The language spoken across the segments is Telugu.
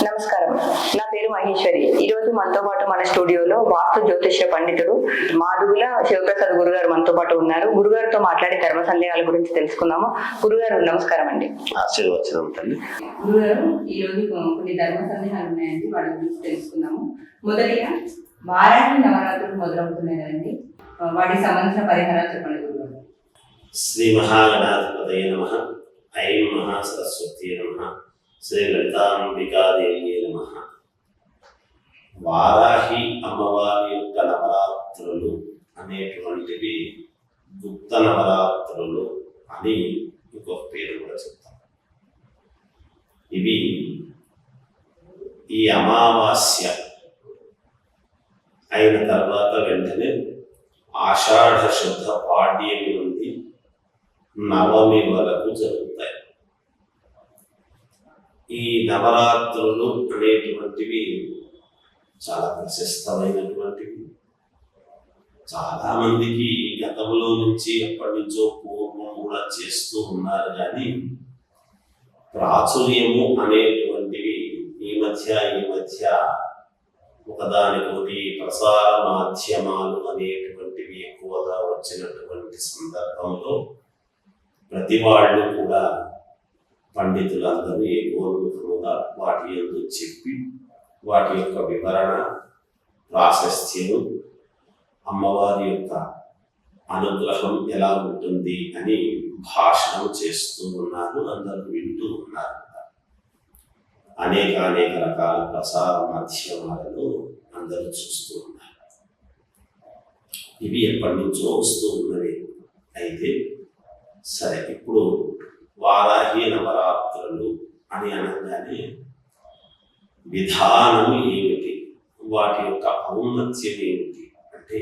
నమస్కారం, నా పేరు మహేశ్వరి. ఈ రోజు మనతో పాటు మన స్టూడియోలో వాస్తు జ్యోతిష్య పండితుడు మాదుగుల శివప్రసాద్ గురుగారు మనతో పాటు ఉన్నారు. గురుగారితో మాట్లాడి ధర్మ సందేహాల గురించి తెలుసుకుందాము. గురుగారు నమస్కారం అండి. గురుగారు, ఈ రోజు కొన్ని ధర్మ సందేహాలు ఉన్నాయండి, వాటి గురించి తెలుసుకుందాము. మొదటిగా వారాహి నవరాత్రులు మొదలవుతున్నాయి కదండి, వాటికి సంబంధించిన పరిహారాలు చెప్పండి గురుగారు. శ్రీ మహాగణాధిపతయే నమః. ఐం మహాసరస్వత్యై నమః. శ్రీ లలితాంబికాదేవ్యై నమః. వారాహి అమ్మవారి యొక్క నవరాత్రులు అనేటువంటివి గుప్త నవరాత్రులు అని ఇంకొక పేరు కూడా చెప్తాం. ఇవి ఈ అమావాస్య అయిన తర్వాత వెంటనే ఆషాఢ శుద్ధ పాడ్యమి నుండి నవమి వరకు జరుగుతాయి. ఈ నవరాత్రులు అనేటువంటివి చాలా ప్రశస్తమైనటువంటివి. చాలా మందికి గతంలో నుంచి ఎప్పటి నుంచో పూర్వం కూడా చేస్తూ ఉన్నారు, కానీ ప్రాచుర్యము అనేటువంటివి ఈ మధ్య ఒకదానికోటి ప్రసార మాధ్యమాలు అనేటువంటివి ఎక్కువగా వచ్చినటువంటి సందర్భంలో ప్రతి వాళ్ళు కూడా పండితులందరూ ఏకోన్ముఖముగా వాటి యందు చెప్పి వాటి యొక్క వివరణ, ప్రాశస్త్యము, అమ్మవారి యొక్క అనుగ్రహం ఎలా ఉంటుంది అని భాషణం చేస్తూ ఉన్నారు. అందరూ వింటూ ఉన్నారు. అనేక రకాల ప్రసార మాధ్యమాలను అందరూ చూస్తూ ఉన్నారు. ఇవి ఎప్పటి నుంచో వస్తూ ఉన్నవి. అయితే సరే, ఇప్పుడు వారాహి నవరాత్రులు అని అనగానే విధానం ఏమిటి, వాటి యొక్క ఔన్నత్యం ఏమిటి అంటే,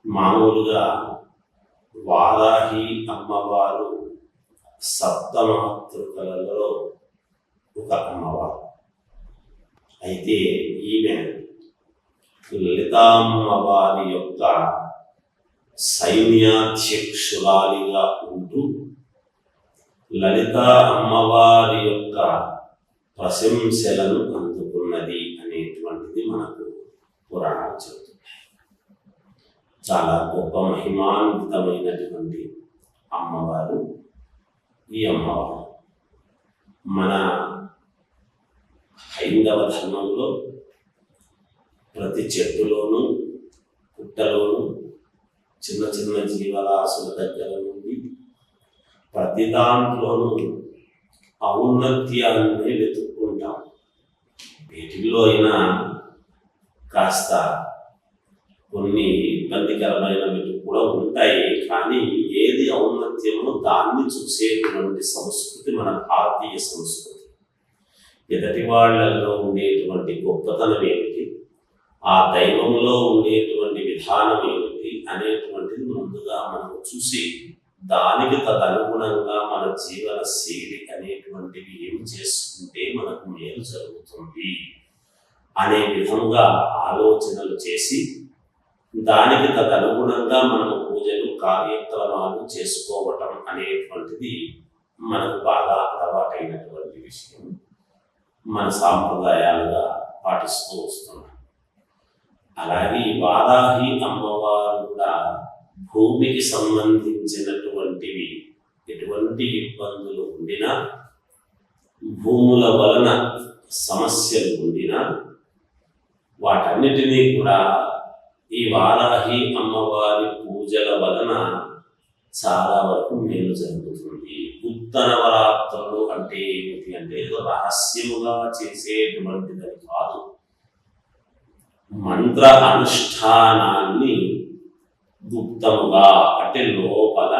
మామూలుగా వారాహి అమ్మవారు సప్తమాతృకలలో ఒక అమ్మవారు. అయితే ఈమె లలితామ్మవారి యొక్క సైన్యాధ్యక్షురాలిగా ఉంటూ లలిత అమ్మవారి యొక్క ప్రశంసలను అందుకున్నది అనేటువంటిది మనకు పురాణాలు చెబుతున్నాయి. చాలా గొప్ప మహిమాన్వితమైనటువంటి అమ్మవారు ఈ అమ్మవారు. మన హైందవ ధర్మంలో ప్రతి చెట్టులోనూ పుట్టలోనూ చిన్న చిన్న జీవరాశుల దగ్గర నుండి ప్రతి దాంట్లోనూ ఔన్నత్యాన్ని వెతుక్కుంటాం. వీటిల్లో అయినా కాస్త కొన్ని ఇబ్బందికరమైనవి కూడా ఉంటాయి, కానీ ఏది ఔన్నత్యమో దాన్ని చూసేటువంటి సంస్కృతి మన భారతీయ సంస్కృతి. ఎదటి వాళ్ళల్లో ఉండేటువంటి గొప్పతనం ఏమిటి, ఆ దైవంలో ఉండేటువంటి విధానం ఏమిటి అనేటువంటిది ముందుగా మనం చూసి దానికి తదనుగుణంగా మన జీవన శైలి అనేటువంటివి ఏమి చేసుకుంటే మనకు మేలు జరుగుతుంది అనే విధంగా ఆలోచనలు చేసి దానికి తదనుగుణంగా మనము పూజలు కార్యక్రమాలు చేసుకోవటం అనేటువంటిది మనకు బాగా అలవాటైనటువంటి విషయం. మన సాంప్రదాయాలుగా పాటిస్తూ వస్తున్నాం. అలాగే వారాహి అమ్మవారు కూడా భూమికి సంబంధించినటువంటివి ఎటువంటి ఇబ్బందులు ఉండినా, భూముల వలన సమస్యలు ఉండినా వాటన్నిటినీ కూడా ఈ వారాహి అమ్మవారి పూజల వలన చాలా వరకు మేలు జరుగుతుంది. గుప్త నవరాత్రులు అంటే ఏమిటి అంటే రహస్యముగా చేసేటువంటిది కాదు. మంత్ర అనుష్ఠానాన్ని గుప్తముగా అంటే లోపల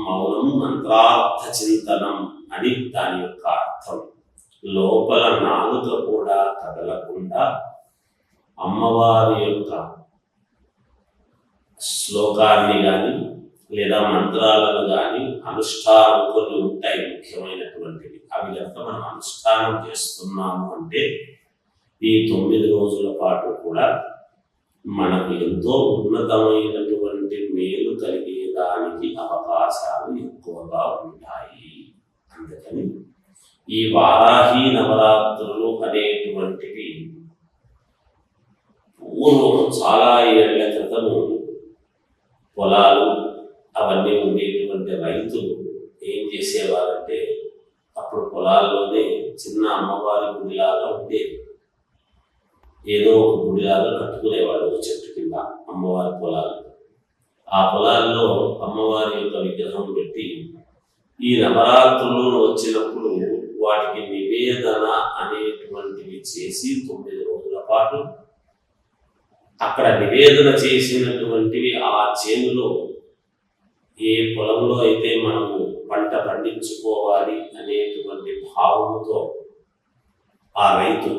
మౌనం, మంత్రార్థ చింతనం అని దాని యొక్క అర్థం. లోపల నాలుక కూడా కదలకుండా అమ్మవారి యొక్క శ్లోకాన్ని కానీ లేదా మంత్రాలను కానీ అనుష్ఠానం కొన్ని ఉంటాయి ముఖ్యమైనటువంటివి. అవి కనుక మనం అనుష్ఠానం చేస్తున్నాము అంటే ఈ 9 రోజుల పాటు కూడా మనకు ఎంతో ఉన్నతమైనటువంటి మేలు కలిగేదానికి అవకాశాలు ఎక్కువగా ఉంటాయి. అందుకని ఈ వారాహి నవరాత్రులు అనేటువంటివి పూర్వం చాలా ఏళ్ల క్రితము పొలాలు అవన్నీ ఉండేటువంటి రైతులు ఏం చేసేవారంటే అప్పుడు పొలాల్లోనే చిన్న అమ్మవారి గుడిలాగా ఉండేది. ఏదో ఒక గుడిలాగా కట్టుకునేవాడు ఒక చెట్టు కింద అమ్మవారి పొలాలు. ఆ పొలాల్లో అమ్మవారి యొక్క విగ్రహం పెట్టి ఈ నవరాత్రులు వచ్చినప్పుడు వాటికి నివేదన అనేటువంటివి చేసి 9 రోజుల పాటు అక్కడ నివేదన చేసినటువంటివి ఆ చేనులో ఏ పొలంలో అయితే మనము పంట పండించుకోవాలి అనేటువంటి భావముతో ఆ రైతు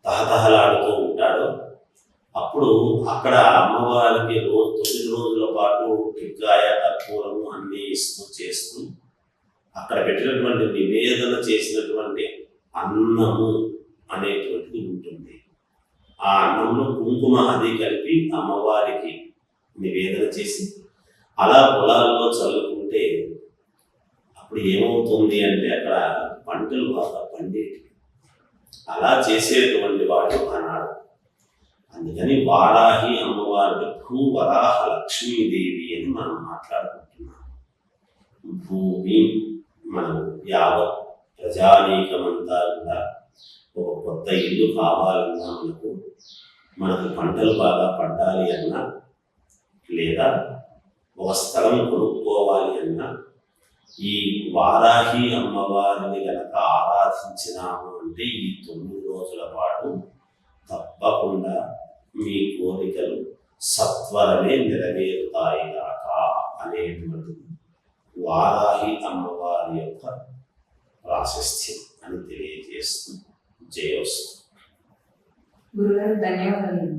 తహతహలాడుతూ ఉంటాడో అప్పుడు అక్కడ అమ్మవారికి 9 రోజుల పాటు టిక్కాయ కర్పూరము అన్నీ ఇస్తూ చేస్తూ అక్కడ పెట్టినటువంటి నివేదన చేసినటువంటి అన్నము అనేటువంటిది ఉంటుంది. ఆ అన్నంలో కుంకుమ అది కలిపి అమ్మవారికి నివేదన చేసి అలా పొలాల్లో చల్లుకుంటే అప్పుడు ఏమవుతుంది అంటే అక్కడ పంటలు బాగా పండేవి. అలా చేసేటువంటి వాడు అన్నాడు. అందుకని వారాహి అమ్మవారి భూవరాహ లక్ష్మీదేవి అని మనం మాట్లాడుకుంటున్నాం. భూమి మనం యావత్ ప్రజానీకమంతా కూడా ఒక కొత్త ఇల్లు కావాలన్నా మనకు పంటలు బాగా పండాలి అన్నా లేదా ఒక స్థలం కొనుక్కోవాలి అన్నా ఈ వారాహి అమ్మవారిని గనక ఆరాధించినాము అంటే ఈ 9 రోజుల పాటు తప్పకుండా మీ కోరికలు సత్వరమే నెరవేరుతాయి గాక అనేటువంటిది వారాహి అమ్మవారి యొక్క ప్రాశస్త్యం అని తెలియజేస్తూ జయోస్తు. గురుగారు ధన్యవాదాలు.